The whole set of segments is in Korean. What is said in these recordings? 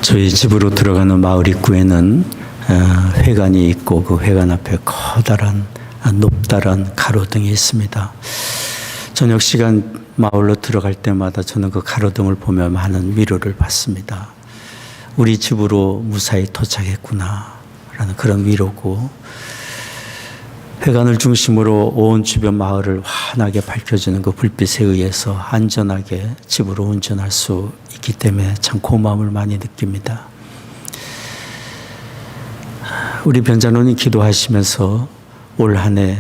저희 집으로 들어가는 마을 입구에는 회관이 있고 그 회관 앞에 커다란 높다란 가로등이 있습니다. 저녁 시간 마을로 들어갈 때마다 저는 그 가로등을 보며 많은 위로를 받습니다. 우리 집으로 무사히 도착했구나 라는 그런 위로고, 회관을 중심으로 온 주변 마을을 환하게 밝혀주는 그 불빛에 의해서 안전하게 집으로 운전할 수 있기 때문에 참 고마움을 많이 느낍니다. 우리 변자노님 기도하시면서 올 한 해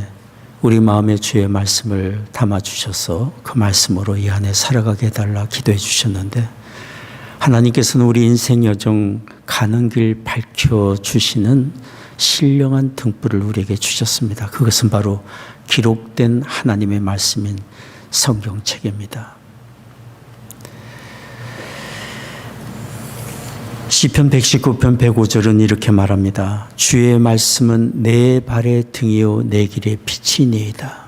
우리 마음에 주의 말씀을 담아주셔서 그 말씀으로 이 한 해 살아가게 해달라 기도해 주셨는데, 하나님께서는 우리 인생 여정 가는 길 밝혀주시는 신령한 등불을 우리에게 주셨습니다. 그것은 바로 기록된 하나님의 말씀인 성경책입니다. 시편 119편 105절은 이렇게 말합니다. 주의 말씀은 내 발의 등이요 내 길의 빛이니이다.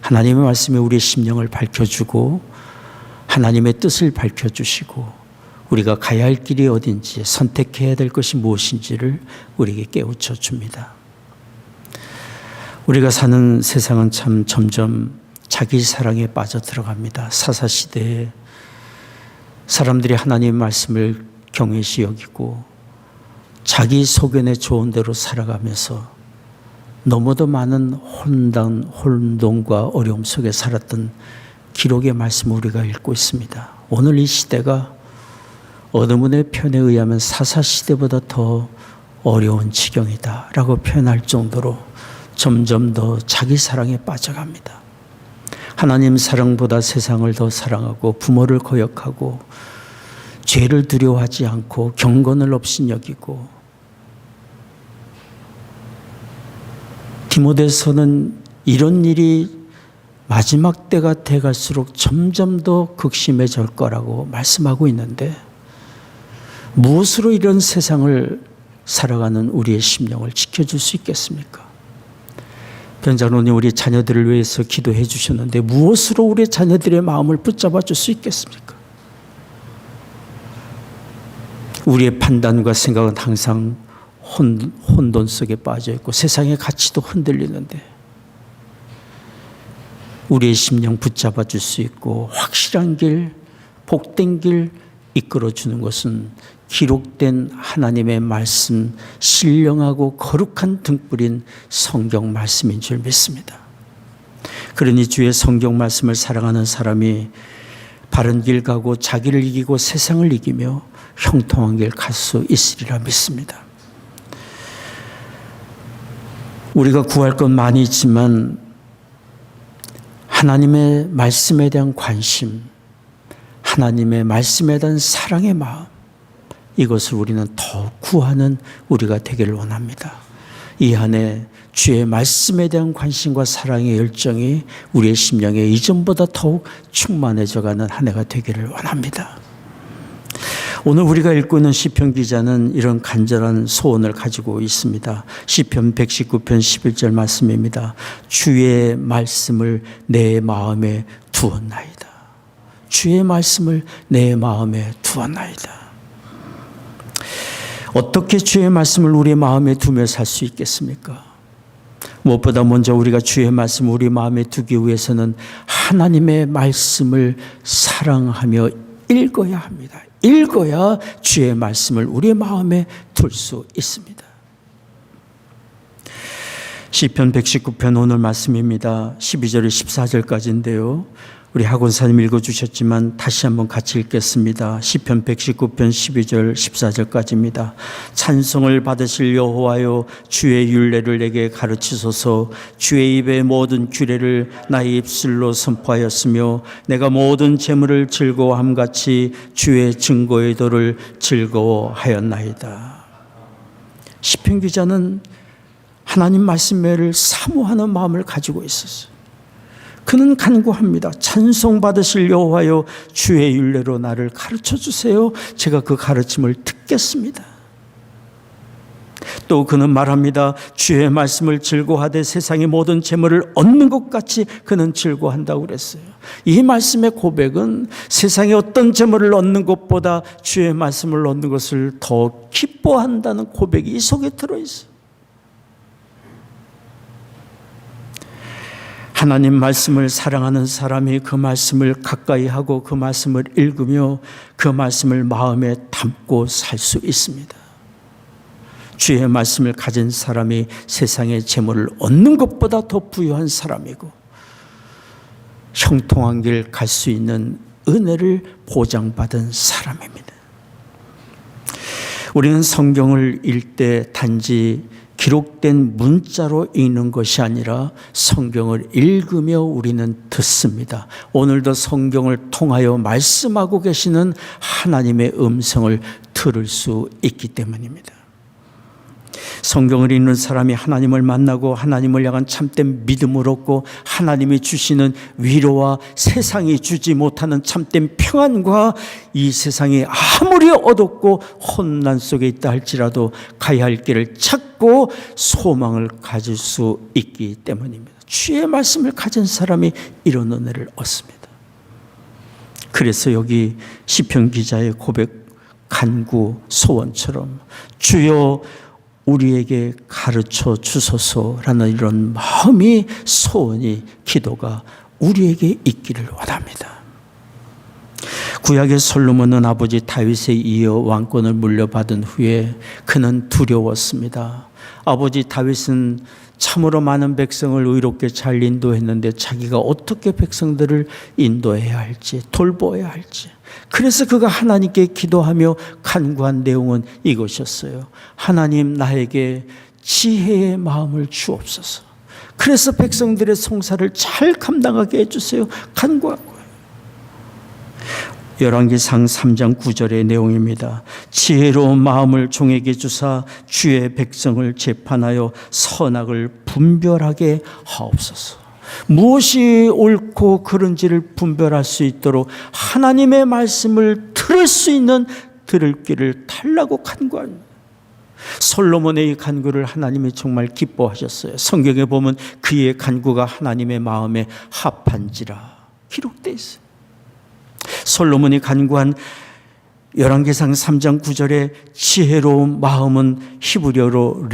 하나님의 말씀이 우리의 심령을 밝혀주고 하나님의 뜻을 밝혀주시고 우리가 가야 할 길이 어딘지, 선택해야 될 것이 무엇인지를 우리에게 깨우쳐 줍니다. 우리가 사는 세상은 참 점점 자기 사랑에 빠져들어갑니다. 사사시대에 사람들이 하나님의 말씀을 경외시 여기고 자기 소견에 좋은 대로 살아가면서 너무도 많은 혼돈과 어려움 속에 살았던 기록의 말씀을 우리가 읽고 있습니다. 오늘 이 시대가 어느 분의 편에 의하면 사사시대보다 더 어려운 지경이다 라고 표현할 정도로 점점 더 자기 사랑에 빠져갑니다. 하나님 사랑보다 세상을 더 사랑하고 부모를 거역하고 죄를 두려워하지 않고 경건을 없인 여기고, 디모데서는 이런 일이 마지막 때가 돼갈수록 점점 더 극심해질 거라고 말씀하고 있는데, 무엇으로 이런 세상을 살아가는 우리의 심령을 지켜줄 수 있겠습니까? 변자노님 우리 자녀들을 위해서 기도해 주셨는데 무엇으로 우리 자녀들의 마음을 붙잡아 줄 수 있겠습니까? 우리의 판단과 생각은 항상 혼돈 속에 빠져 있고 세상의 가치도 흔들리는데, 우리의 심령 붙잡아 줄 수 있고 확실한 길, 복된 길 이끌어 주는 것은 기록된 하나님의 말씀, 신령하고 거룩한 등불인 성경 말씀인 줄 믿습니다. 그러니 주의 성경 말씀을 사랑하는 사람이 바른 길 가고 자기를 이기고 세상을 이기며 형통한 길 갈 수 있으리라 믿습니다. 우리가 구할 건 많이 있지만 하나님의 말씀에 대한 관심, 하나님의 말씀에 대한 사랑의 마음, 이것을 우리는 더욱 구하는 우리가 되기를 원합니다. 이 한 해 주의 말씀에 대한 관심과 사랑의 열정이 우리의 심령에 이전보다 더욱 충만해져가는 한 해가 되기를 원합니다. 오늘 우리가 읽고 있는 시편 기자는 이런 간절한 소원을 가지고 있습니다. 시편 119편 11절 말씀입니다. 주의 말씀을 내 마음에 두었나이다. 주의 말씀을 내 마음에 두었나이다. 어떻게 주의 말씀을 우리 마음에 두며 살 수 있겠습니까? 무엇보다 먼저 우리가 주의 말씀을 우리 마음에 두기 위해서는 하나님의 말씀을 사랑하며 읽어야 합니다. 읽어야 주의 말씀을 우리 마음에 둘 수 있습니다. 시편 119편 오늘 말씀입니다. 12절 14절까지인데요. 우리 학원사님 읽어주셨지만 다시 한번 같이 읽겠습니다. 시편 119편 12절 14절까지입니다. 찬송을 받으실 여호와여, 주의 율례를 내게 가르치소서. 주의 입의 모든 규례를 나의 입술로 선포하였으며 내가 모든 재물을 즐거워함같이 주의 증거의 도를 즐거워하였나이다. 시편 기자는 하나님 말씀을 사모하는 마음을 가지고 있었어요. 그는 간구합니다. 찬송 받으실 여호와여, 주의 율례로 나를 가르쳐 주세요. 제가 그 가르침을 듣겠습니다. 또 그는 말합니다. 주의 말씀을 즐거워하되 세상의 모든 재물을 얻는 것 같이 그는 즐거워한다고 그랬어요. 이 말씀의 고백은 세상의 어떤 재물을 얻는 것보다 주의 말씀을 얻는 것을 더 기뻐한다는 고백이 이 속에 들어있어요. 하나님 말씀을 사랑하는 사람이 그 말씀을 가까이 하고 그 말씀을 읽으며 그 말씀을 마음에 담고 살 수 있습니다. 주의 말씀을 가진 사람이 세상의 재물을 얻는 것보다 더 부유한 사람이고 형통한 길 갈 수 있는 은혜를 보장받은 사람입니다. 우리는 성경을 읽을 때 단지 기록된 문자로 읽는 것이 아니라 성경을 읽으며 우리는 듣습니다. 오늘도 성경을 통하여 말씀하고 계시는 하나님의 음성을 들을 수 있기 때문입니다. 성경을 읽는 사람이 하나님을 만나고 하나님을 향한 참된 믿음을 얻고 하나님이 주시는 위로와 세상이 주지 못하는 참된 평안과 이 세상이 아무리 어둡고 혼란 속에 있다 할지라도 가야 할 길을 찾고 소망을 가질 수 있기 때문입니다. 주의 말씀을 가진 사람이 이런 은혜를 얻습니다. 그래서 여기 시편 기자의 고백, 간구, 소원처럼 주여 우리에게 가르쳐 주소서라는 이런 마음이, 소원이, 기도가 우리에게 있기를 원합니다. 구약의 솔로몬은 아버지 다윗에 이어 왕권을 물려받은 후에 그는 두려웠습니다. 아버지 다윗은 참으로 많은 백성을 의롭게 잘 인도했는데 자기가 어떻게 백성들을 인도해야 할지, 돌보아야 할지, 그래서 그가 하나님께 기도하며 간구한 내용은 이것이었어요. 하나님, 나에게 지혜의 마음을 주옵소서. 그래서 백성들의 송사를 잘 감당하게 해주세요. 간구한 거예요. 열왕기상 3장 9절의 내용입니다. 지혜로운 마음을 종에게 주사 주의 백성을 재판하여 선악을 분별하게 하옵소서. 무엇이 옳고 그른지를 분별할 수 있도록 하나님의 말씀을 들을 수 있는 들을 길을 달라고 간구합니다. 솔로몬의 이 간구를 하나님이 정말 기뻐하셨어요. 성경에 보면 그의 간구가 하나님의 마음에 합한지라 기록되어 있어요. 솔로몬이 간구한 열왕기상 3장 9절에 지혜로운 마음은 히브리어로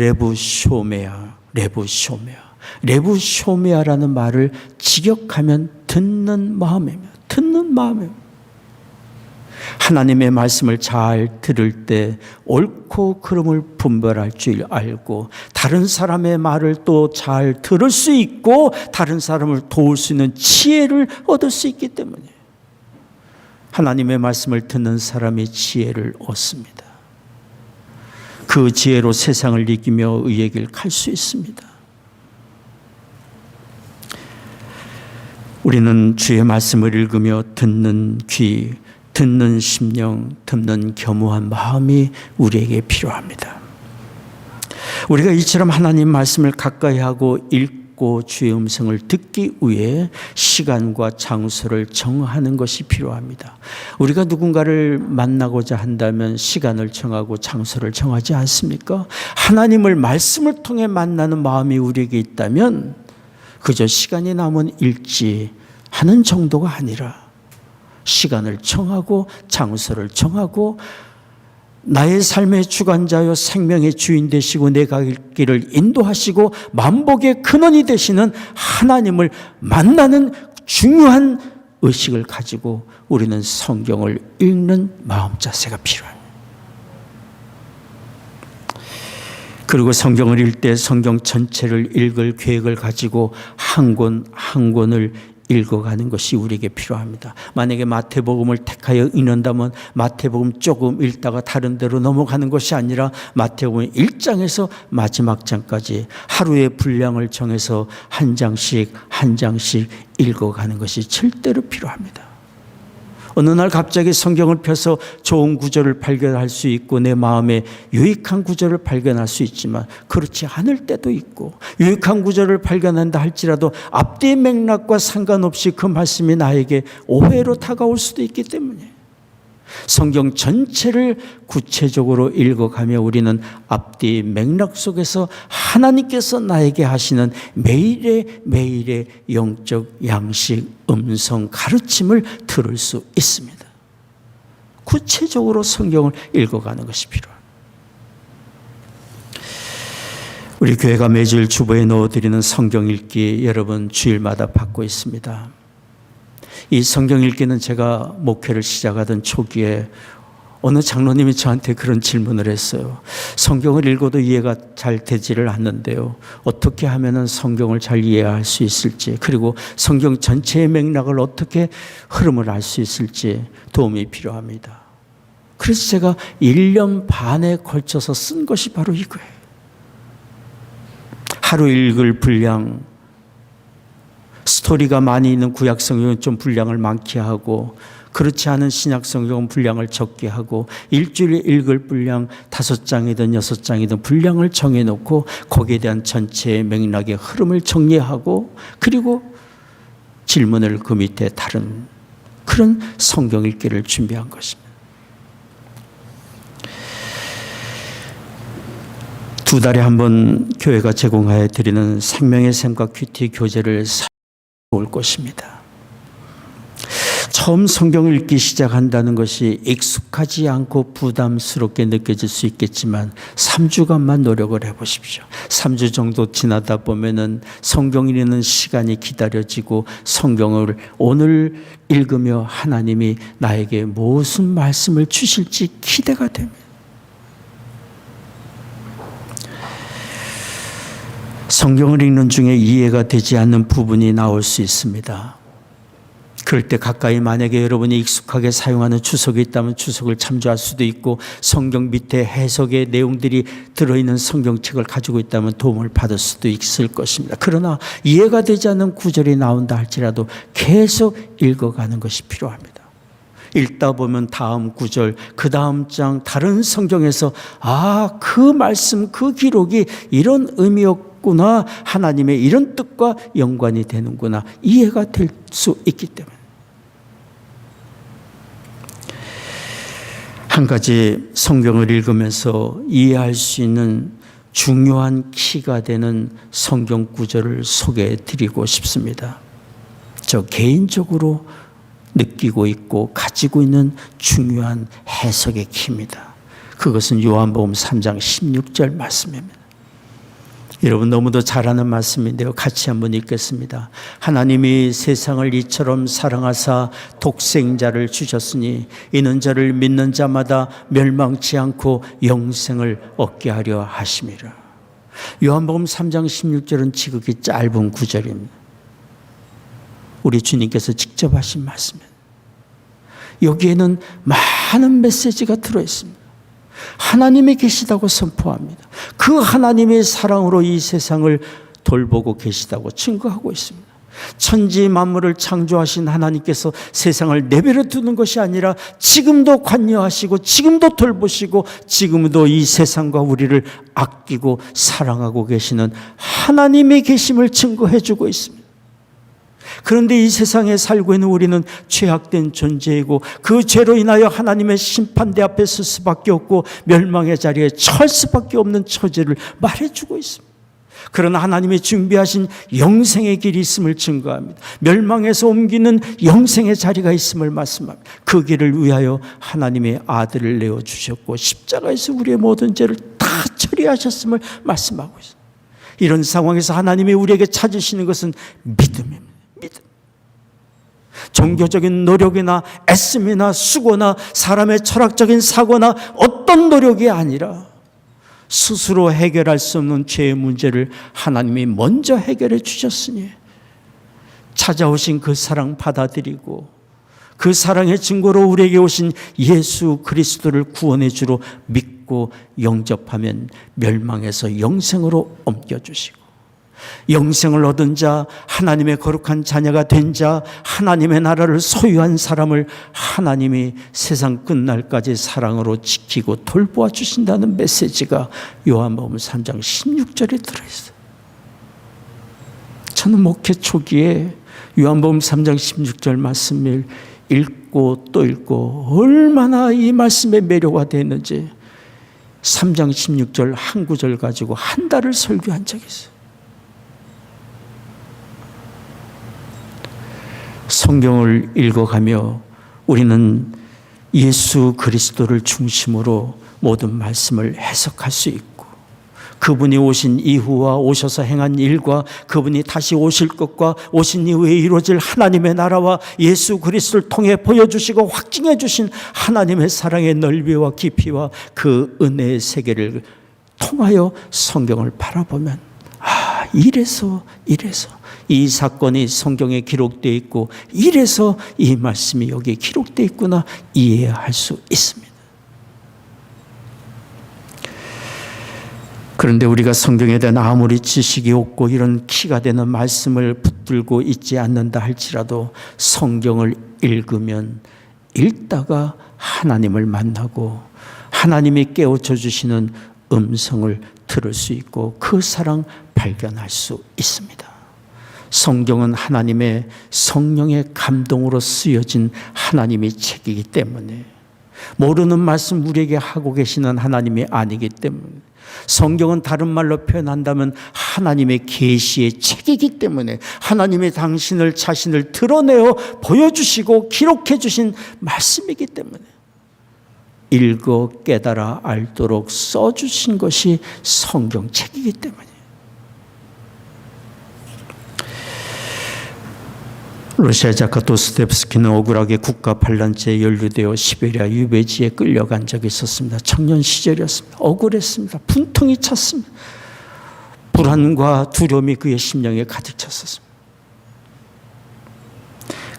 레부쇼메아라는 말을 직역하면 듣는 마음입니다. 듣는 마음입니다. 하나님의 말씀을 잘 들을 때 옳고 그름을 분별할 줄 알고 다른 사람의 말을 또 잘 들을 수 있고 다른 사람을 도울 수 있는 지혜를 얻을 수 있기 때문이에요. 하나님의 말씀을 듣는 사람이 지혜를 얻습니다. 그 지혜로 세상을 이기며 의의 길 갈 수 있습니다. 우리는 주의 말씀을 읽으며 듣는 귀, 듣는 심령, 듣는 겸허한 마음이 우리에게 필요합니다. 우리가 이처럼 하나님 말씀을 가까이 하고 읽고 주의 음성을 듣기 위해 시간과 장소를 정하는 것이 필요합니다. 우리가 누군가를 만나고자 한다면 시간을 정하고 장소를 정하지 않습니까? 하나님을 말씀을 통해 만나는 마음이 우리에게 있다면 그저 시간이 나면 읽지 하는 정도가 아니라 시간을 정하고 장소를 정하고 나의 삶의 주관자여 생명의 주인 되시고 내 갈 길을 인도하시고 만복의 근원이 되시는 하나님을 만나는 중요한 의식을 가지고 우리는 성경을 읽는 마음 자세가 필요합니다. 그리고 성경을 읽을 때 성경 전체를 읽을 계획을 가지고 한 권 한 권을 읽어가는 것이 우리에게 필요합니다. 만약에 마태복음을 택하여 읽는다면 마태복음 조금 읽다가 다른 데로 넘어가는 것이 아니라 마태복음 1장에서 마지막 장까지 하루의 분량을 정해서 한 장씩 한 장씩 읽어가는 것이 절대로 필요합니다. 어느 날 갑자기 성경을 펴서 좋은 구절을 발견할 수 있고 내 마음에 유익한 구절을 발견할 수 있지만 그렇지 않을 때도 있고 유익한 구절을 발견한다 할지라도 앞뒤 맥락과 상관없이 그 말씀이 나에게 오해로 다가올 수도 있기 때문에 성경 전체를 구체적으로 읽어가며 우리는 앞뒤 맥락 속에서 하나님께서 나에게 하시는 매일의 영적 양식, 음성, 가르침을 들을 수 있습니다. 구체적으로 성경을 읽어가는 것이 필요합니다. 우리 교회가 매주일 주보에 넣어드리는 성경 읽기 여러분 주일마다 받고 있습니다. 이 성경 읽기는 제가 목회를 시작하던 초기에 어느 장로님이 저한테 그런 질문을 했어요. 성경을 읽어도 이해가 잘 되지를 않는데요. 어떻게 하면 성경을 잘 이해할 수 있을지, 그리고 성경 전체의 맥락을 어떻게 흐름을 알 수 있을지 도움이 필요합니다. 그래서 제가 1년 반에 걸쳐서 쓴 것이 바로 이거예요. 하루 읽을 분량, 스토리가 많이 있는 구약 성경은 좀 분량을 많게 하고 그렇지 않은 신약 성경은 분량을 적게 하고 일주일에 읽을 분량 5장이든 6장이든 분량을 정해놓고 거기에 대한 전체의 맥락의 흐름을 정리하고 그리고 질문을 그 밑에 다른 그런 성경 읽기를 준비한 것입니다. 2달에 한 번 교회가 제공하여 드리는 생명의 샘과 큐티 교재를 올 것입니다. 처음 성경을 읽기 시작한다는 것이 익숙하지 않고 부담스럽게 느껴질 수 있겠지만 3주간만 노력을 해보십시오. 3주 정도 지나다 보면은 성경 읽는 시간이 기다려지고 성경을 오늘 읽으며 하나님이 나에게 무슨 말씀을 주실지 기대가 됩니다. 성경을 읽는 중에 이해가 되지 않는 부분이 나올 수 있습니다. 그럴 때 가까이 만약에 여러분이 익숙하게 사용하는 주석이 있다면 주석을 참조할 수도 있고 성경 밑에 해석의 내용들이 들어있는 성경책을 가지고 있다면 도움을 받을 수도 있을 것입니다. 그러나 이해가 되지 않는 구절이 나온다 할지라도 계속 읽어가는 것이 필요합니다. 읽다 보면 다음 구절, 그 다음 장 다른 성경에서 그 말씀, 그 기록이 이런 의미였구나, 하나님의 이런 뜻과 연관이 되는구나 이해가 될 수 있기 때문에 한 가지 성경을 읽으면서 이해할 수 있는 중요한 키가 되는 성경 구절을 소개해 드리고 싶습니다. 저 개인적으로 느끼고 있고 가지고 있는 중요한 해석의 키입니다. 그것은 요한복음 3장 16절 말씀입니다. 여러분 너무도 잘 아는 말씀인데요. 같이 한번 읽겠습니다. 하나님이 세상을 이처럼 사랑하사 독생자를 주셨으니 이는 저를 믿는 자마다 멸망치 않고 영생을 얻게 하려 하심이라. 요한복음 3장 16절은 지극히 짧은 구절입니다. 우리 주님께서 직접 하신 말씀입니다. 여기에는 많은 메시지가 들어있습니다. 하나님이 계시다고 선포합니다. 그 하나님의 사랑으로 이 세상을 돌보고 계시다고 증거하고 있습니다. 천지 만물을 창조하신 하나님께서 세상을 내버려 두는 것이 아니라 지금도 관여하시고 지금도 돌보시고 지금도 이 세상과 우리를 아끼고 사랑하고 계시는 하나님의 계심을 증거해 주고 있습니다. 그런데 이 세상에 살고 있는 우리는 죄악된 존재이고 그 죄로 인하여 하나님의 심판대 앞에 설 수밖에 없고 멸망의 자리에 처할 수밖에 없는 처지를 말해주고 있습니다. 그러나 하나님이 준비하신 영생의 길이 있음을 증거합니다. 멸망에서 옮기는 영생의 자리가 있음을 말씀합니다. 그 길을 위하여 하나님의 아들을 내어주셨고 십자가에서 우리의 모든 죄를 다 처리하셨음을 말씀하고 있습니다. 이런 상황에서 하나님이 우리에게 찾으시는 것은 믿음입니다. 믿음. 종교적인 노력이나 애씀이나 수고나 사람의 철학적인 사고나 어떤 노력이 아니라 스스로 해결할 수 없는 죄의 문제를 하나님이 먼저 해결해 주셨으니 찾아오신 그 사랑 받아들이고 그 사랑의 증거로 우리에게 오신 예수 그리스도를 구원의 주로 믿고 영접하면 멸망에서 영생으로 옮겨주시고 영생을 얻은 자, 하나님의 거룩한 자녀가 된 자, 하나님의 나라를 소유한 사람을 하나님이 세상 끝날까지 사랑으로 지키고 돌보아 주신다는 메시지가 요한복음 3장 16절에 들어있어요. 저는 목회 초기에 요한복음 3장 16절 말씀을 읽고 또 읽고 얼마나 이 말씀에 매료가 됐는지 3장 16절 한 구절 가지고 한 달을 설교한 적이 있어요. 성경을 읽어가며 우리는 예수 그리스도를 중심으로 모든 말씀을 해석할 수 있고, 그분이 오신 이후와 오셔서 행한 일과 그분이 다시 오실 것과 오신 이후에 이루어질 하나님의 나라와 예수 그리스도를 통해 보여주시고 확증해 주신 하나님의 사랑의 넓이와 깊이와 그 은혜의 세계를 통하여 성경을 바라보면 이래서 이 사건이 성경에 기록되어 있고 이래서 이 말씀이 여기에 기록되어 있구나 이해할 수 있습니다. 그런데 우리가 성경에 대한 아무리 지식이 없고 이런 키가 되는 말씀을 붙들고 있지 않는다 할지라도 성경을 읽으면 읽다가 하나님을 만나고 하나님이 깨우쳐 주시는 음성을 들을 수 있고 그 사랑 발견할 수 있습니다. 성경은 하나님의 성령의 감동으로 쓰여진 하나님의 책이기 때문에, 모르는 말씀 우리에게 하고 계시는 하나님이 아니기 때문에, 성경은 다른 말로 표현한다면 하나님의 계시의 책이기 때문에 하나님의 당신을 자신을 드러내어 보여주시고 기록해 주신 말씀이기 때문에 읽어 깨달아 알도록 써주신 것이 성경책이기 때문이에요. 러시아 작가 도스토옙스키는 억울하게 국가 반란죄에 연루되어 시베리아 유배지에 끌려간 적이 있었습니다. 청년 시절이었습니다. 억울했습니다. 분통이 찼습니다. 불안과 두려움이 그의 심령에 가득 찼었습니다.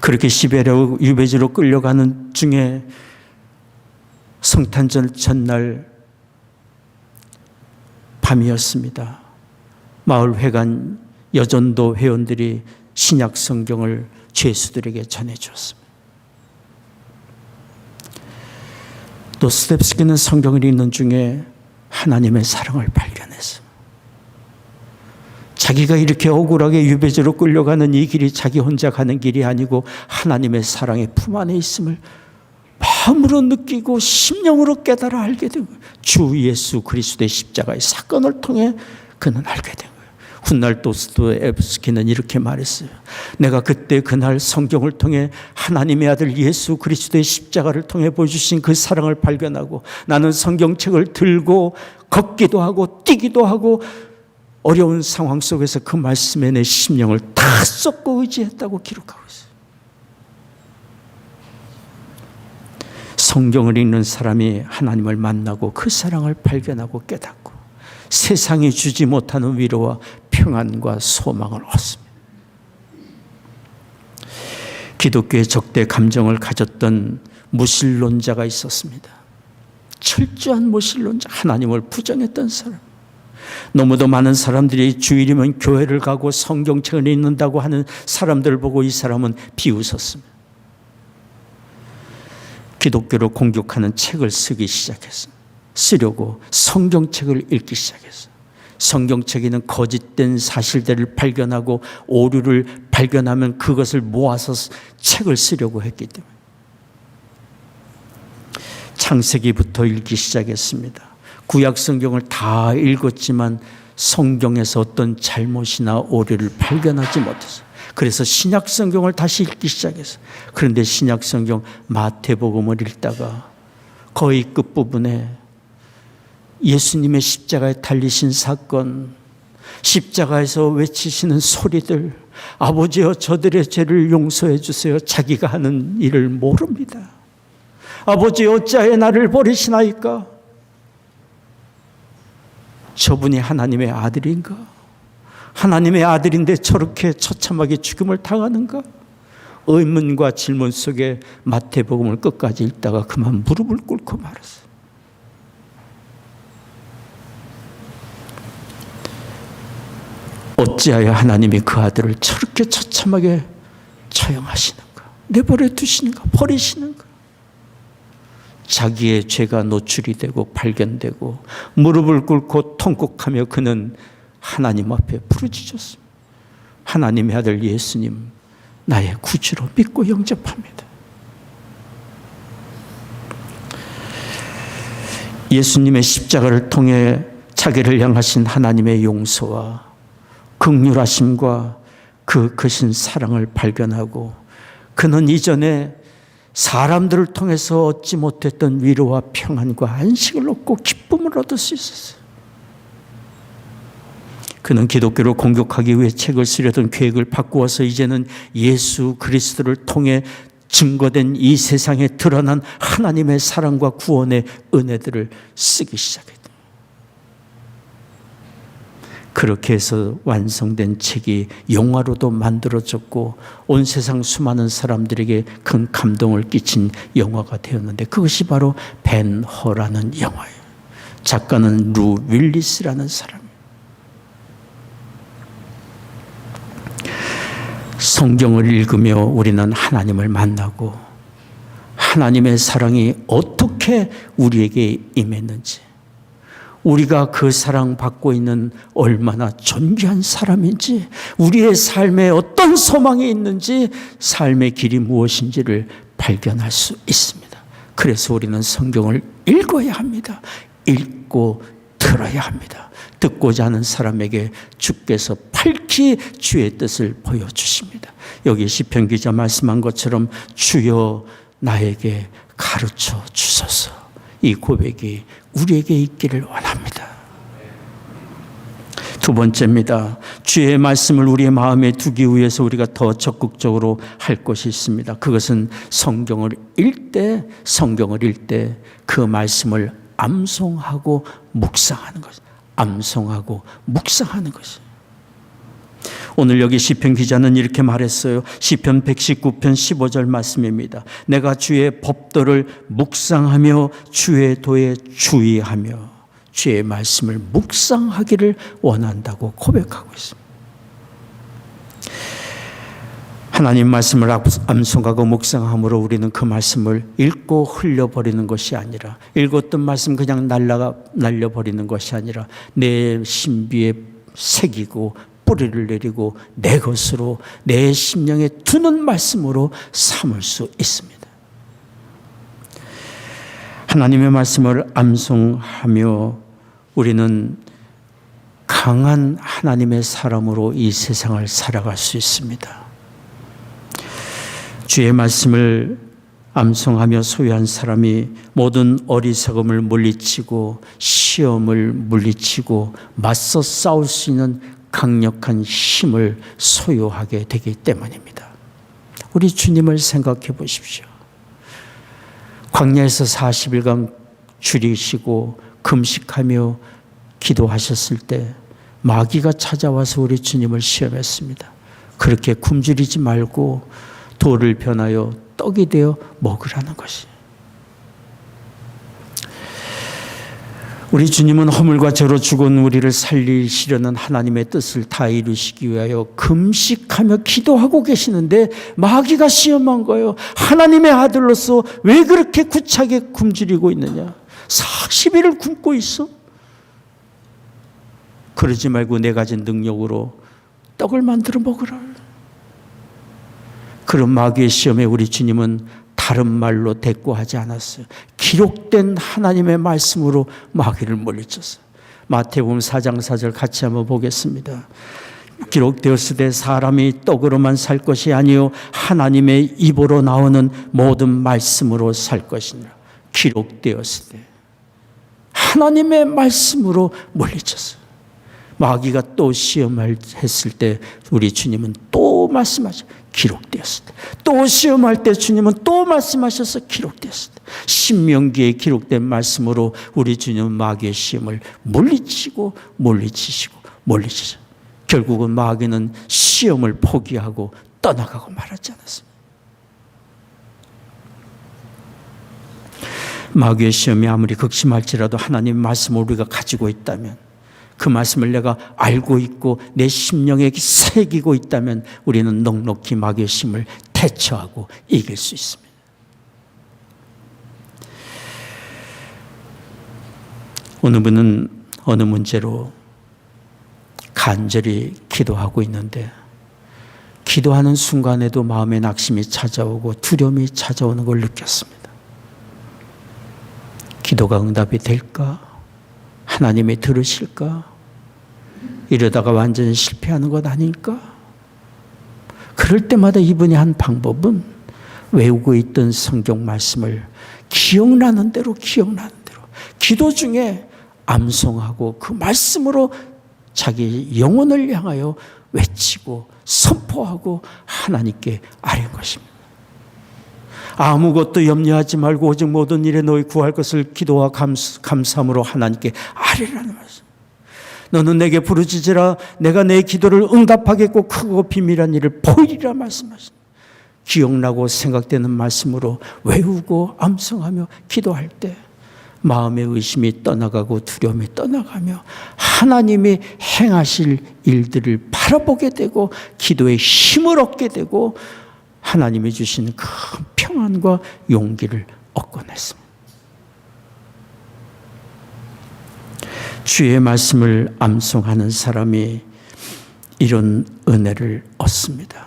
그렇게 시베리아 유배지로 끌려가는 중에 성탄절 전날 밤이었습니다. 마을 회관 여전도 회원들이 신약 성경을 죄수들에게 전해주었습니다. 도스토옙스키는 성경을 읽는 중에 하나님의 사랑을 발견했습니다. 자기가 이렇게 억울하게 유배지로 끌려가는 이 길이 자기 혼자 가는 길이 아니고 하나님의 사랑의 품 안에 있음을 마음으로 느끼고 심령으로 깨달아 알게 되고, 주 예수 그리스도의 십자가의 사건을 통해 그는 알게 된 거예요. 훗날 도스토옙스키는 이렇게 말했어요. 내가 그때 그날 성경을 통해 하나님의 아들 예수 그리스도의 십자가를 통해 보여주신 그 사랑을 발견하고 나는 성경책을 들고 걷기도 하고 뛰기도 하고 어려운 상황 속에서 그 말씀에 내 심령을 다 쏟고 의지했다고 기록하고 있어요. 성경을 읽는 사람이 하나님을 만나고 그 사랑을 발견하고 깨닫고 세상이 주지 못하는 위로와 평안과 소망을 얻습니다. 기독교의 적대 감정을 가졌던 무신론자가 있었습니다. 철저한 무신론자, 하나님을 부정했던 사람. 너무도 많은 사람들이 주일이면 교회를 가고 성경책을 읽는다고 하는 사람들을 보고 이 사람은 비웃었습니다. 기독교를 공격하는 책을 쓰기 시작했습니다. 쓰려고 성경책을 읽기 시작했어요. 성경책에는 거짓된 사실들을 발견하고 오류를 발견하면 그것을 모아서 책을 쓰려고 했기 때문에 창세기부터 읽기 시작했습니다. 구약 성경을 다 읽었지만 성경에서 어떤 잘못이나 오류를 발견하지 못했어요. 그래서 신약 성경을 다시 읽기 시작했어요. 그런데 신약 성경 마태복음을 읽다가 거의 끝부분에 예수님의 십자가에 달리신 사건, 십자가에서 외치시는 소리들, 아버지여 저들의 죄를 용서해 주세요. 자기가 하는 일을 모릅니다. 아버지 어찌하여 나를 버리시나이까? 저분이 하나님의 아들인가? 하나님의 아들인데 저렇게 처참하게 죽음을 당하는가? 의문과 질문 속에 마태복음을 끝까지 읽다가 그만 무릎을 꿇고 말았어요. 어찌하여 하나님이 그 아들을 저렇게 처참하게 처형하시는가? 내버려 두시는가? 버리시는가? 자기의 죄가 노출이 되고 발견되고 무릎을 꿇고 통곡하며 그는 하나님 앞에 부르짖었습니다. 하나님의 아들 예수님, 나의 구주로 믿고 영접합니다. 예수님의 십자가를 통해 자기를 향하신 하나님의 용서와 긍휼하심과 그 크신 사랑을 발견하고 그는 이전에 사람들을 통해서 얻지 못했던 위로와 평안과 안식을 얻고 기쁨을 얻을 수 있었어요. 그는 기독교를 공격하기 위해 책을 쓰려던 계획을 바꾸어서 이제는 예수 그리스도를 통해 증거된 이 세상에 드러난 하나님의 사랑과 구원의 은혜들을 쓰기 시작했다. 그렇게 해서 완성된 책이 영화로도 만들어졌고 온 세상 수많은 사람들에게 큰 감동을 끼친 영화가 되었는데 그것이 바로 벤 허라는 영화예요. 작가는 루 윌리스라는 사람이에요. 성경을 읽으며 우리는 하나님을 만나고 하나님의 사랑이 어떻게 우리에게 임했는지, 우리가 그 사랑 받고 있는 얼마나 존귀한 사람인지, 우리의 삶에 어떤 소망이 있는지, 삶의 길이 무엇인지를 발견할 수 있습니다. 그래서 우리는 성경을 읽어야 합니다. 읽고 들어야 합니다. 듣고자 하는 사람에게 주께서 밝히 주의 뜻을 보여주십니다. 여기 시편 기자 말씀한 것처럼 주여 나에게 가르쳐 주소서, 이 고백이 우리에게 있기를 원합니다. 두 번째입니다. 주의 말씀을 우리의 마음에 두기 위해서 우리가 더 적극적으로 할 것이 있습니다. 그것은 성경을 읽되 그 말씀을 암송하고 묵상하는 것. 암송하고 묵상하는 것이. 오늘 여기 시편 기자는 이렇게 말했어요. 시편 119편 15절 말씀입니다. 내가 주의 법도를 묵상하며 주의 도에 주의하며 주의 말씀을 묵상하기를 원한다고 고백하고 있습니다. 하나님 말씀을 암송하고 묵상함으로 우리는 그 말씀을 읽고 흘려버리는 것이 아니라, 읽었던 말씀 그냥 날려버리는 것이 아니라 내 신비에 새기고 뿌리를 내리고 내 것으로, 내 심령에 두는 말씀으로 삼을 수 있습니다. 하나님의 말씀을 암송하며 우리는 강한 하나님의 사람으로 이 세상을 살아갈 수 있습니다. 주의 말씀을 암송하며 소유한 사람이 모든 어리석음을 물리치고 시험을 물리치고 맞서 싸울 수 있는 강력한 힘을 소유하게 되기 때문입니다. 우리 주님을 생각해 보십시오. 광야에서 40일간 줄이시고 금식하며 기도하셨을 때 마귀가 찾아와서 우리 주님을 시험했습니다. 그렇게 굶주리지 말고 돌을 변하여 떡이 되어 먹으라는 것이. 우리 주님은 허물과 죄로 죽은 우리를 살리시려는 하나님의 뜻을 다 이루시기 위하여 금식하며 기도하고 계시는데 마귀가 시험한 거예요. 하나님의 아들로서 왜 그렇게 구차게 굶주리고 있느냐? 40일을 굶고 있어? 그러지 말고 내 가진 능력으로 떡을 만들어 먹으라. 그런 마귀의 시험에 우리 주님은 다른 말로 대꾸하지 않았어요. 기록된 하나님의 말씀으로 마귀를 물리쳤어요. 마태복음 4장 4절 같이 한번 보겠습니다. 기록되었으되 사람이 떡으로만 살 것이 아니요 하나님의 입으로 나오는 모든 말씀으로 살 것이니라. 기록되었으되 하나님의 말씀으로 물리쳤어요. 마귀가 또 시험을 했을 때 우리 주님은 또 말씀하셔. 기록되었을 때. 또 시험할 때 주님은 또 말씀하셔서 기록되었을 때. 신명기에 기록된 말씀으로 우리 주님은 마귀의 시험을 물리치시고 결국은 마귀는 시험을 포기하고 떠나가고 말하지 않았습니다. 마귀의 시험이 아무리 극심할지라도 하나님의 말씀을 우리가 가지고 있다면, 그 말씀을 내가 알고 있고 내 심령에 새기고 있다면 우리는 넉넉히 마귀의 시험을 대처하고 이길 수 있습니다. 어느 분은 어느 문제로 간절히 기도하고 있는데 기도하는 순간에도 마음에 낙심이 찾아오고 두려움이 찾아오는 걸 느꼈습니다. 기도가 응답이 될까? 하나님이 들으실까? 이러다가 완전히 실패하는 것 아닐까? 그럴 때마다 이분이 한 방법은 외우고 있던 성경 말씀을 기억나는 대로 기도 중에 암송하고 그 말씀으로 자기 영혼을 향하여 외치고 선포하고 하나님께 아뢰는 것입니다. 아무것도 염려하지 말고 오직 모든 일에 너희 구할 것을 기도와 감사함으로 하나님께 아뢰라는 말씀. 너는 내게 부르짖으라 내가 내 기도를 응답하겠고 크고 비밀한 일을 보이리라 말씀하십니다. 기억나고 생각되는 말씀으로 외우고 암송하며 기도할 때 마음의 의심이 떠나가고 두려움이 떠나가며 하나님이 행하실 일들을 바라보게 되고 기도의 힘을 얻게 되고 하나님이 주신 큰 평안과 용기를 얻곤 했습니다. 주의 말씀을 암송하는 사람이 이런 은혜를 얻습니다.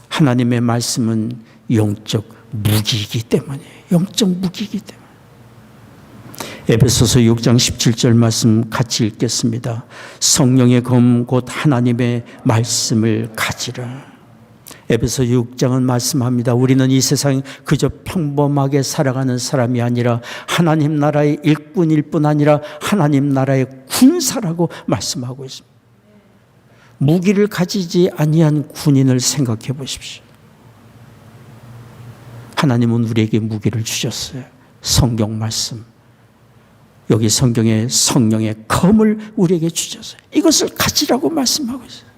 하나님의 말씀은 영적 무기이기 때문이에요. 영적 무기이기 때문에. 에베소서 6장 17절 말씀 같이 읽겠습니다. 성령의 검 곧 하나님의 말씀을 가지라. 에베소 6장은 말씀합니다. 우리는 이 세상 그저 평범하게 살아가는 사람이 아니라 하나님 나라의 일꾼일 뿐 아니라 하나님 나라의 군사라고 말씀하고 있습니다. 무기를 가지지 아니한 군인을 생각해 보십시오. 하나님은 우리에게 무기를 주셨어요. 성경 말씀. 여기 성경에 성령의 검을 우리에게 주셨어요. 이것을 가지라고 말씀하고 있어요.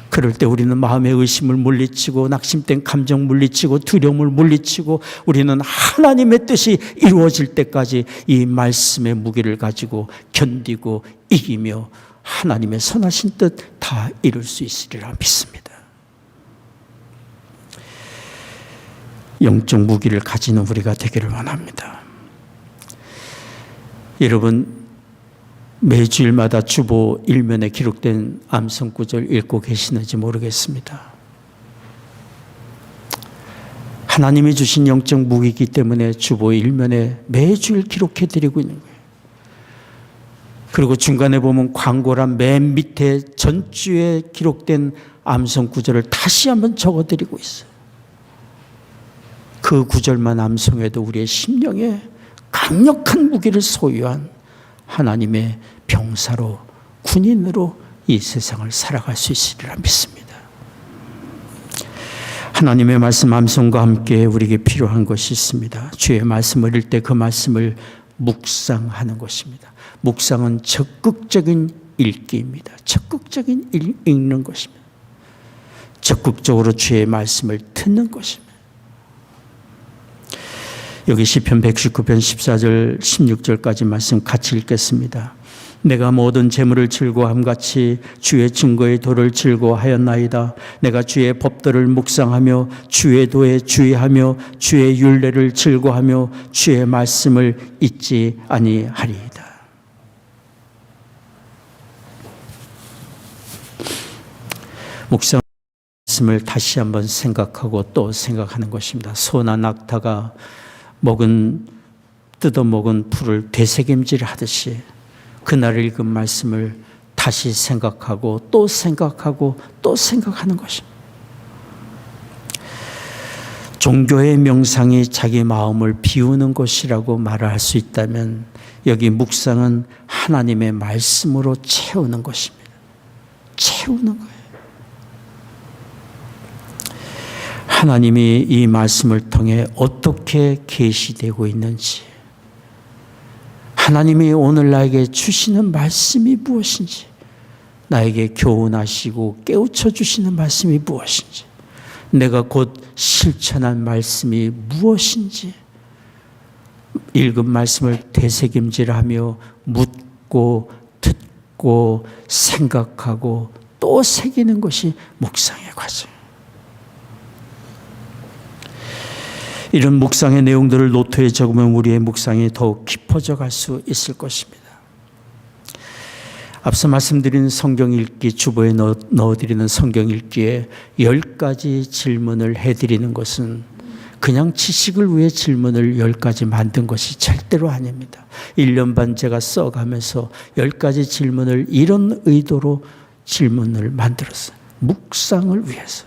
그럴 때 우리는 마음의 의심을 물리치고 낙심된 감정 물리치고 두려움을 물리치고 우리는 하나님의 뜻이 이루어질 때까지 이 말씀의 무기를 가지고 견디고 이기며 하나님의 선하신 뜻 다 이룰 수 있으리라 믿습니다. 영적 무기를 가지는 우리가 되기를 원합니다. 여러분 매주일마다 주보 1면에 기록된 암송구절 읽고 계시는지 모르겠습니다. 하나님이 주신 영적 무기이기 때문에 주보 1면에 매주일 기록해 드리고 있는 거예요. 그리고 중간에 보면 광고란 맨 밑에 전주에 기록된 암송구절을 다시 한번 적어드리고 있어요. 그 구절만 암송해도 우리의 심령에 강력한 무기를 소유한 하나님의 병사로 군인으로 이 세상을 살아갈 수 있으리라 믿습니다. 하나님의 말씀 암송과 함께 우리에게 필요한 것이 있습니다. 주의 말씀을 읽을 때 그 말씀을 묵상하는 것입니다. 묵상은 적극적인 읽기입니다. 적극적인 읽는 것입니다. 적극적으로 주의 말씀을 듣는 것입니다. 여기 시편 119편 14절 16절까지 말씀 같이 읽겠습니다. 내가 모든 재물을 즐거워함같이 주의 증거의 도를 즐거워하였나이다. 내가 주의 법도를 묵상하며 주의 도에 주의하며 주의 율례를 즐거워하며 주의 말씀을 잊지 아니하리이다. 묵상 말씀을 다시 한번 생각하고 또 생각하는 것입니다. 소나 낙타가 뜯어먹은 풀을 되새김질 하듯이 그날 읽은 말씀을 다시 생각하고 또 생각하고 또 생각하는 것입니다. 종교의 명상이 자기 마음을 비우는 것이라고 말할 수 있다면 여기 묵상은 하나님의 말씀으로 채우는 것입니다. 채우는 거예요. 하나님이 이 말씀을 통해 어떻게 계시되고 있는지, 하나님이 오늘 나에게 주시는 말씀이 무엇인지, 나에게 교훈하시고 깨우쳐 주시는 말씀이 무엇인지, 내가 곧 실천한 말씀이 무엇인지, 읽은 말씀을 되새김질하며 묻고 듣고 생각하고 또 새기는 것이 묵상의 과정. 이런 묵상의 내용들을 노트에 적으면 우리의 묵상이 더욱 깊어져 갈 수 있을 것입니다. 앞서 말씀드린 성경 읽기, 주보에 넣어드리는 성경 읽기에 10가지 질문을 해드리는 것은 그냥 지식을 위해 질문을 10가지 만든 것이 절대로 아닙니다. 1년 반 제가 써가면서 10가지 질문을 이런 의도로 질문을 만들었어요. 묵상을 위해서.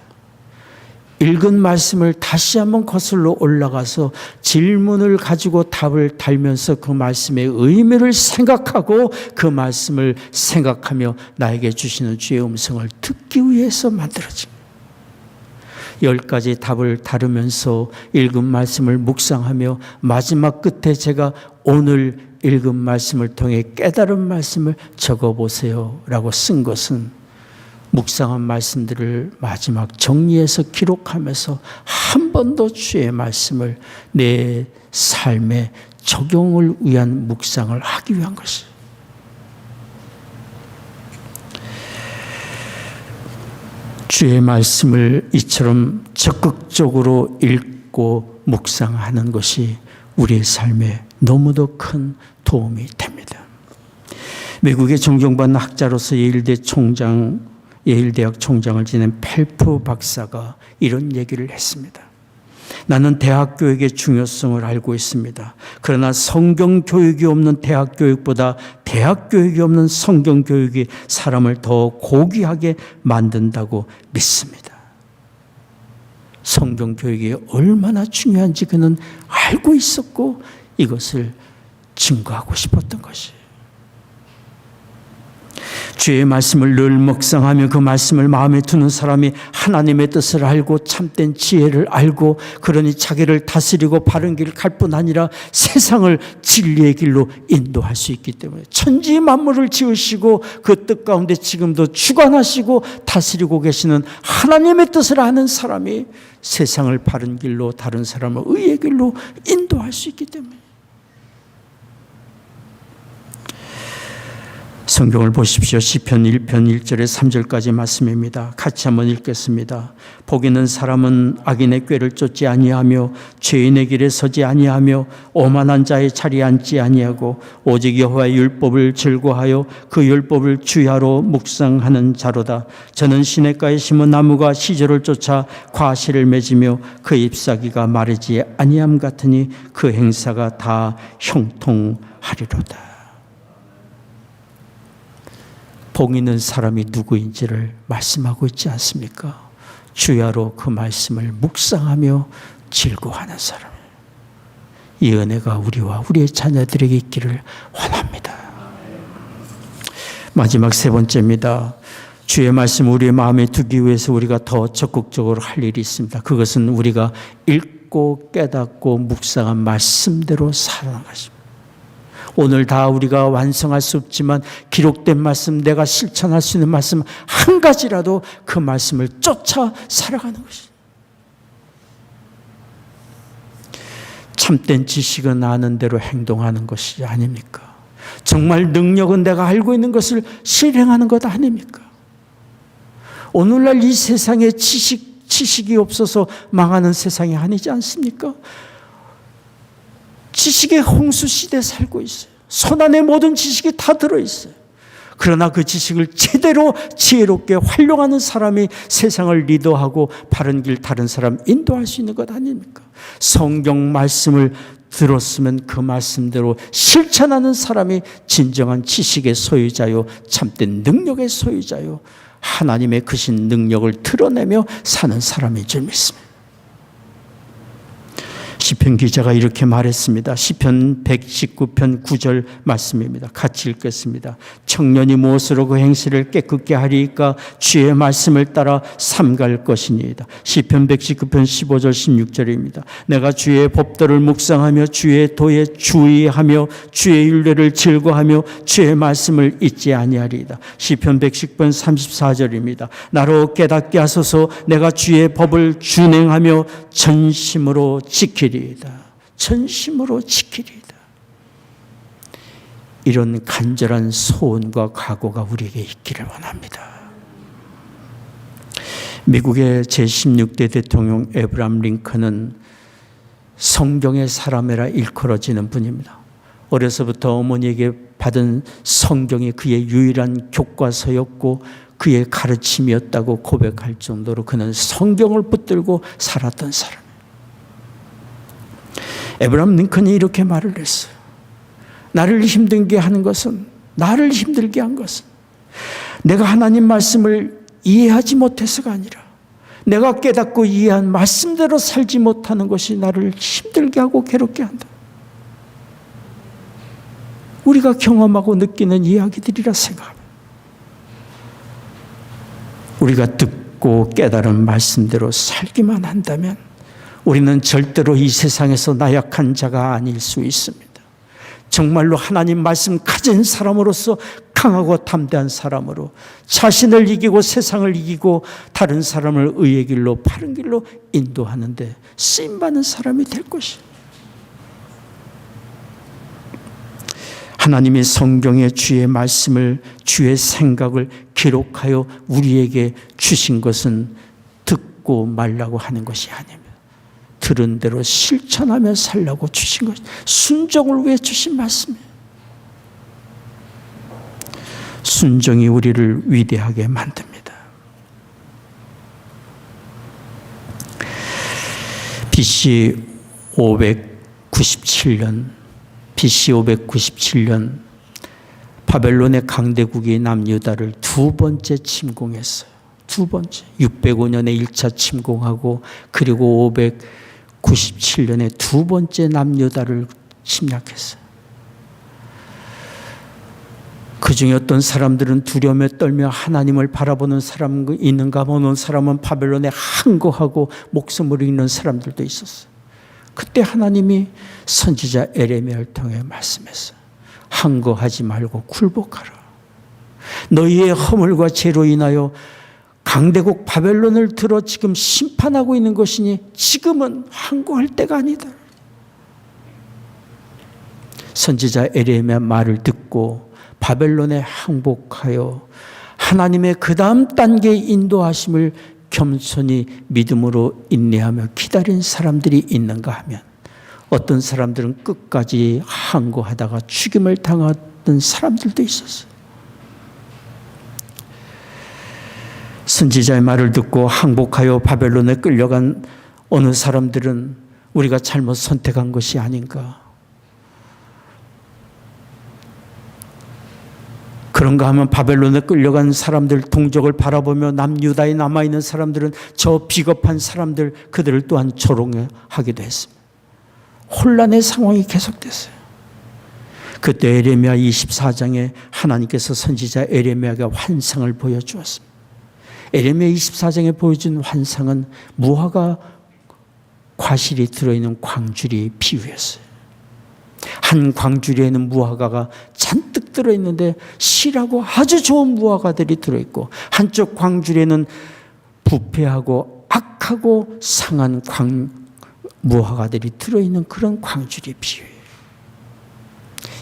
읽은 말씀을 다시 한번 거슬러 올라가서 질문을 가지고 답을 달면서 그 말씀의 의미를 생각하고 그 말씀을 생각하며 나에게 주시는 주의 음성을 듣기 위해서 만들어진 10가지 답을 다루면서 읽은 말씀을 묵상하며 마지막 끝에 제가 오늘 읽은 말씀을 통해 깨달은 말씀을 적어보세요 라고 쓴 것은 묵상한 말씀들을 마지막 정리해서 기록하면서 한 번 더 주의 말씀을 내 삶에 적용을 위한 묵상을 하기 위한 것이에요. 주의 말씀을 이처럼 적극적으로 읽고 묵상하는 것이 우리의 삶에 너무도 큰 도움이 됩니다. 미국의 존경받는 학자로서 예일대학 총장을 지낸 펠프 박사가 이런 얘기를 했습니다. 나는 대학 교육의 중요성을 알고 있습니다. 그러나 성경 교육이 없는 대학 교육보다 대학 교육이 없는 성경 교육이 사람을 더 고귀하게 만든다고 믿습니다. 성경 교육이 얼마나 중요한지 그는 알고 있었고 이것을 증거하고 싶었던 것이에요. 주의 말씀을 늘 묵상하며 그 말씀을 마음에 두는 사람이 하나님의 뜻을 알고 참된 지혜를 알고 그러니 자기를 다스리고 바른 길을 갈 뿐 아니라 세상을 진리의 길로 인도할 수 있기 때문에 천지 만물을 지으시고 그 뜻 가운데 지금도 주관하시고 다스리고 계시는 하나님의 뜻을 아는 사람이 세상을 바른 길로 다른 사람을 의의 길로 인도할 수 있기 때문에 성경을 보십시오. 시편 1편 1절에 3절까지 말씀입니다. 같이 한번 읽겠습니다. 복 있는 사람은 악인의 꾀를 쫓지 아니하며 죄인의 길에 서지 아니하며 오만한 자의 자리에 앉지 아니하고 오직 여호와의 율법을 즐거워하여 그 율법을 주야로 묵상하는 자로다. 저는 시냇가에 심은 나무가 시절을 쫓아 과실을 맺으며 그 잎사귀가 마르지 아니함 같으니 그 행사가 다 형통하리로다. 복 있는 사람이 누구인지를 말씀하고 있지 않습니까? 주야로 그 말씀을 묵상하며 즐거워하는 사람. 이 은혜가 우리와 우리의 자녀들에게 있기를 원합니다. 마지막 세 번째입니다. 주의 말씀 우리의 마음에 두기 위해서 우리가 더 적극적으로 할 일이 있습니다. 그것은 우리가 읽고 깨닫고 묵상한 말씀대로 살아가는 것입니다. 오늘 다 우리가 완성할 수 없지만 기록된 말씀, 내가 실천할 수 있는 말씀 한 가지라도 그 말씀을 쫓아 살아가는 것입니다. 참된 지식은 아는 대로 행동하는 것이 아닙니까? 정말 능력은 내가 알고 있는 것을 실행하는 것 아닙니까? 오늘날 이 세상에 지식이 없어서 망하는 세상이 아니지 않습니까? 지식의 홍수 시대에 살고 있어요. 손안에 모든 지식이 다 들어있어요. 그러나 그 지식을 제대로 지혜롭게 활용하는 사람이 세상을 리더하고 바른 길 다른 사람 인도할 수 있는 것 아닙니까? 성경 말씀을 들었으면 그 말씀대로 실천하는 사람이 진정한 지식의 소유자요 참된 능력의 소유자요 하나님의 크신 능력을 드러내며 사는 사람인 줄 믿습니다. 시편 기자가 이렇게 말했습니다. 시편 119편 9절 말씀입니다. 같이 읽겠습니다. 청년이 무엇으로 그 행실을 깨끗게 하리이까 주의 말씀을 따라 삼갈 것이니이다. 시편 119편 15절 16절입니다. 내가 주의 법도를 묵상하며 주의 도에 주의하며 주의 율례를 즐거워하며 주의 말씀을 잊지 아니하리이다. 시편 110편 34절입니다. 나로 깨닫게 하소서. 내가 주의 법을 준행하며 전심으로 지키리. 전심으로 지키리이다. 이런 간절한 소원과 각오가 우리에게 있기를 원합니다. 미국의 제16대 대통령 에브람 링컨은 성경의 사람이라 일컬어지는 분입니다. 어려서부터 어머니에게 받은 성경이 그의 유일한 교과서였고 그의 가르침이었다고 고백할 정도로 그는 성경을 붙들고 살았던 사람. 에브라함 링컨이 이렇게 말을 했어요. 나를 힘들게 하는 것은, 나를 힘들게 한 것은 내가 하나님 말씀을 이해하지 못해서가 아니라 내가 깨닫고 이해한 말씀대로 살지 못하는 것이 나를 힘들게 하고 괴롭게 한다. 우리가 경험하고 느끼는 이야기들이라 생각합니다. 우리가 듣고 깨달은 말씀대로 살기만 한다면 우리는 절대로 이 세상에서 나약한 자가 아닐 수 있습니다. 정말로 하나님 말씀 가진 사람으로서 강하고 담대한 사람으로 자신을 이기고 세상을 이기고 다른 사람을 의의 길로 바른 길로 인도하는데 쓰임받는 사람이 될 것이에요. 하나님이 성경의 주의 말씀을, 주의 생각을 기록하여 우리에게 주신 것은 듣고 말라고 하는 것이 아닙니다. 들은 대로 실천하며 살라고 주신 것, 순종을 위해 주신 말씀이에요. 순종이 우리를 위대하게 만듭니다. BC 597년 바벨론의 강대국이 남유다를 두 번째 침공했어요. 두 번째. 605년에 1차 침공하고 그리고 597년에 두 번째 남유다를 침략했어요. 그 중에 어떤 사람들은 두려움에 떨며 하나님을 바라보는 사람 있는가 보는 사람은 바벨론에 항거하고 목숨을 잃는 사람들도 있었어요. 그때 하나님이 선지자 에레미야를 통해 말씀했어요. 항거하지 말고 굴복하라. 너희의 허물과 죄로 인하여 강대국 바벨론을 들어 지금 심판하고 있는 것이니 지금은 항거할 때가 아니다. 선지자 에레미야 말을 듣고 바벨론에 항복하여 하나님의 그 다음 단계의 인도하심을 겸손히 믿음으로 인내하며 기다린 사람들이 있는가 하면 어떤 사람들은 끝까지 항거하다가 죽임을 당했던 사람들도 있었어요. 선지자의 말을 듣고 항복하여 바벨론에 끌려간 어느 사람들은 우리가 잘못 선택한 것이 아닌가. 그런가 하면 바벨론에 끌려간 사람들 동족을 바라보며 남유다에 남아있는 사람들은 저 비겁한 사람들 그들을 또한 조롱하기도 했습니다. 혼란의 상황이 계속됐어요. 그때 에레미야 24장에 하나님께서 선지자 에레미야가 환상을 보여주었습니다. 에레미야 24장에 보여준 환상은 무화과 과실이 들어있는 광주리 비유였어요. 한 광주리에는 무화과가 잔뜩 들어있는데 실하고 아주 좋은 무화과들이 들어있고 한쪽 광주리에는 부패하고 악하고 상한 무화과들이 들어있는 그런 광주리 비유예요.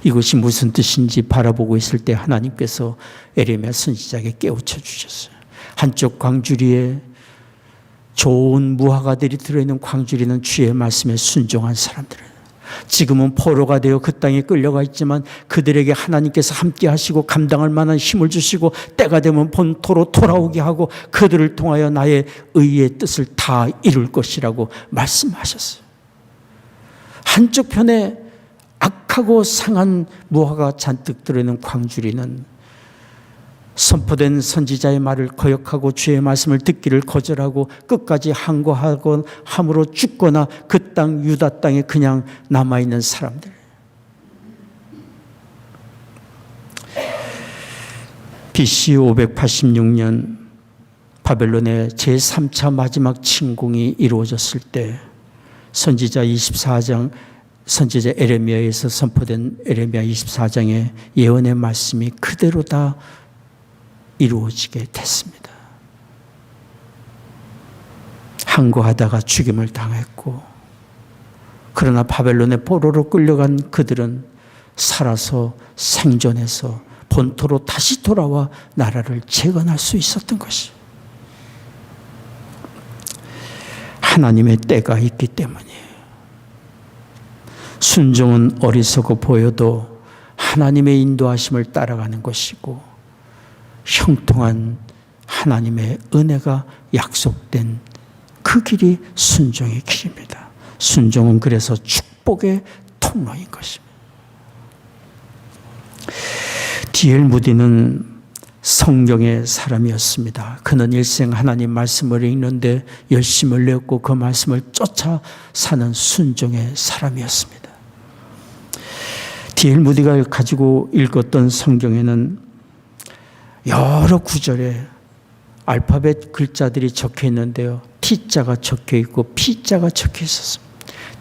이것이 무슨 뜻인지 바라보고 있을 때 하나님께서 에레미야 선지자에게 깨우쳐 주셨어요. 한쪽 광주리에 좋은 무화과들이 들어있는 광주리는 주의 말씀에 순종한 사람들이에요. 지금은 포로가 되어 그 땅에 끌려가 있지만 그들에게 하나님께서 함께 하시고 감당할 만한 힘을 주시고 때가 되면 본토로 돌아오게 하고 그들을 통하여 나의 의의 뜻을 다 이룰 것이라고 말씀하셨어요. 한쪽 편에 악하고 상한 무화과가 잔뜩 들어있는 광주리는 선포된 선지자의 말을 거역하고 주의 말씀을 듣기를 거절하고 끝까지 항거하고 함으로 죽거나 그 땅 유다 땅에 그냥 남아있는 사람들. BC 586년 바벨론의 제3차 마지막 침공이 이루어졌을 때 선지자 24장 선지자 에레미야에서 선포된 에레미야 24장의 예언의 말씀이 그대로 다 이루어지게 됐습니다. 항거하다가 죽임을 당했고 그러나 바벨론의 포로로 끌려간 그들은 살아서 생존해서 본토로 다시 돌아와 나라를 재건할 수 있었던 것이 하나님의 때가 있기 때문이에요. 순종은 어리석어 보여도 하나님의 인도하심을 따라가는 것이고 형통한 하나님의 은혜가 약속된 그 길이 순종의 길입니다. 순종은 그래서 축복의 통로인 것입니다. D.L. 무디는 성경의 사람이었습니다. 그는 일생 하나님 말씀을 읽는데 열심을 내었고 그 말씀을 쫓아 사는 순종의 사람이었습니다. D.L. 무디가 가지고 읽었던 성경에는 여러 구절에 알파벳 글자들이 적혀 있는데요. T자가 적혀 있고 P자가 적혀 있었습니다.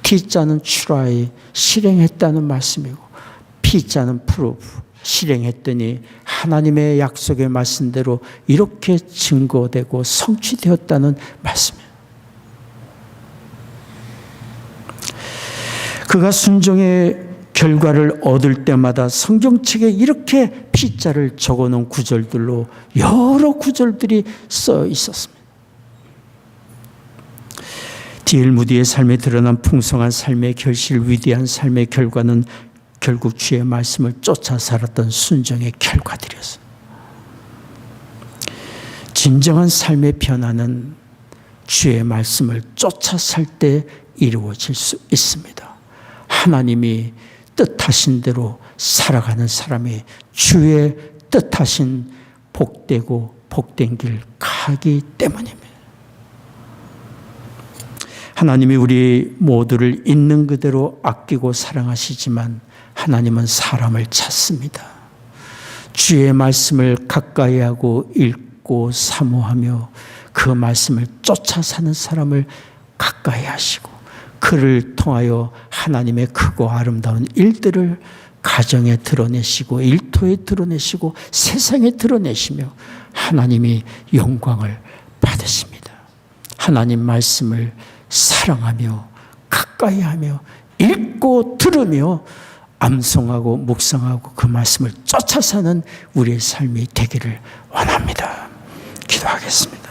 T자는 try, 실행했다는 말씀이고 P자는 prove, 실행했더니 하나님의 약속의 말씀대로 이렇게 증거되고 성취되었다는 말씀이에요. 그가 순종의 결과를 얻을 때마다 성경책에 이렇게 P자를 적어놓은 구절들로 여러 구절들이 써 있었습니다. D.L. 무디의 삶에 드러난 풍성한 삶의 결실, 위대한 삶의 결과는 결국 주의 말씀을 쫓아 살았던 순종의 결과들이었습니다. 진정한 삶의 변화는 주의 말씀을 쫓아 살 때 이루어질 수 있습니다. 하나님이 뜻하신 대로 살아가는 사람이 주의 뜻하신 복되고 복된 길 가기 때문입니다. 하나님이 우리 모두를 있는 그대로 아끼고 사랑하시지만 하나님은 사람을 찾습니다. 주의 말씀을 가까이 하고 읽고 사모하며 그 말씀을 쫓아 사는 사람을 가까이 하시고 그를 통하여 하나님의 크고 아름다운 일들을 가정에 드러내시고 일터에 드러내시고 세상에 드러내시며 하나님이 영광을 받으십니다. 하나님 말씀을 사랑하며 가까이 하며 읽고 들으며 암송하고 묵상하고 그 말씀을 쫓아 사는 우리의 삶이 되기를 원합니다. 기도하겠습니다.